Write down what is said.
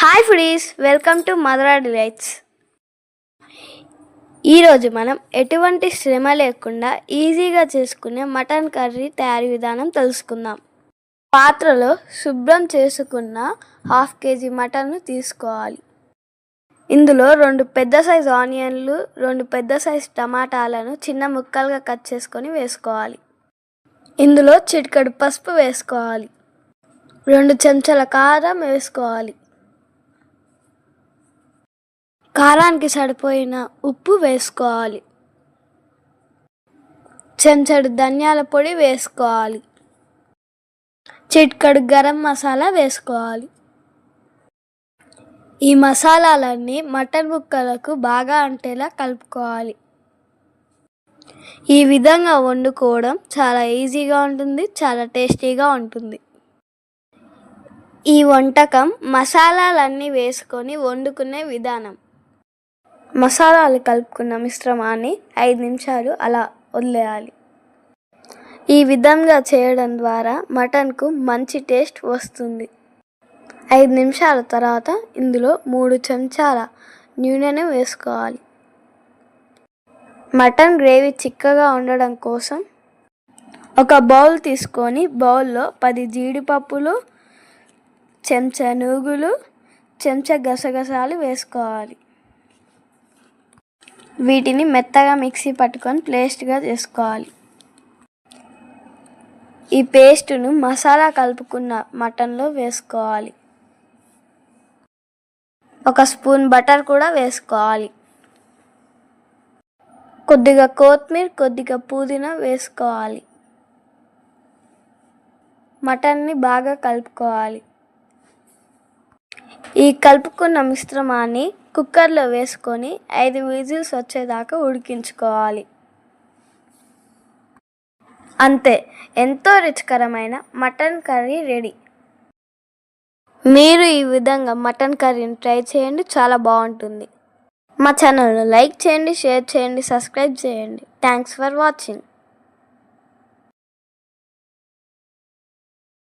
Hi foodies, welcome to మదరా delights. ఈరోజు మనం ఎటువంటి శ్రమ లేకుండా ఈజీగా చేసుకునే మటన్ కర్రీ తయారీ విధానం తెలుసుకుందాం. పాత్రలో శుభ్రం చేసుకున్న 1/2 kg మటన్ను తీసుకోవాలి. ఇందులో 2 పెద్ద సైజు ఆనియన్లు, 2 పెద్ద సైజు టమాటాలను చిన్న ముక్కలుగా కట్ చేసుకొని వేసుకోవాలి. ఇందులో చిటికెడు పసుపు వేసుకోవాలి. 2 చెంచాల కారం వేసుకోవాలి. కారానికి సరిపోయిన ఉప్పు వేసుకోవాలి. చెంచాడు ధనియాల పొడి వేసుకోవాలి. చిటికెడు గరం మసాలా వేసుకోవాలి. ఈ మసాలాలన్నీ మటన్ ముక్కలకు బాగా అంటేలా కలుపుకోవాలి. ఈ విధంగా వండుకోవడం చాలా ఈజీగా ఉంటుంది, చాలా టేస్టీగా ఉంటుంది. ఈ వంటకం మసాలాలన్నీ వేసుకొని వండుకునే విధానం. మసాలాలు కలుపుకున్న మిశ్రమాన్ని 5 నిమిషాలు అలా వదిలేయాలి. ఈ విధంగా చేయడం ద్వారా మటన్కు మంచి టేస్ట్ వస్తుంది. 5 నిమిషాల తర్వాత ఇందులో 3 చెంచాల నూనెను వేసుకోవాలి. మటన్ గ్రేవీ చిక్కగా ఉండడం కోసం ఒక బౌల్ తీసుకొని బౌల్లో 10 జీడిపప్పులు, చెంచా నూగులు, చెంచా గసగసాలు వేసుకోవాలి. వీటిని మెత్తగా మిక్సీ పట్టుకొని పేస్ట్గా చేసుకోవాలి. ఈ పేస్టును మసాలా కలుపుకున్న మటన్లో వేసుకోవాలి. 1 స్పూన్ బటర్ కూడా వేసుకోవాలి. కొద్దిగా కొత్తిమీర, కొద్దిగా పుదీనా వేసుకోవాలి. మటన్ని బాగా కలుపుకోవాలి. ఈ కలుపుకున్న మిశ్రమాన్ని కుక్కర్లో వేసుకొని 5 విజిల్స్ వచ్చేదాకా ఉడికించుకోవాలి. అంతే, ఎంతో రుచికరమైన మటన్ కర్రీ రెడీ. మీరు ఈ విధంగా మటన్ కర్రీని ట్రై చేయండి, చాలా బాగుంటుంది. మా ఛానల్ను లైక్ చేయండి, షేర్ చేయండి, సబ్స్క్రైబ్ చేయండి. Thanks for watching.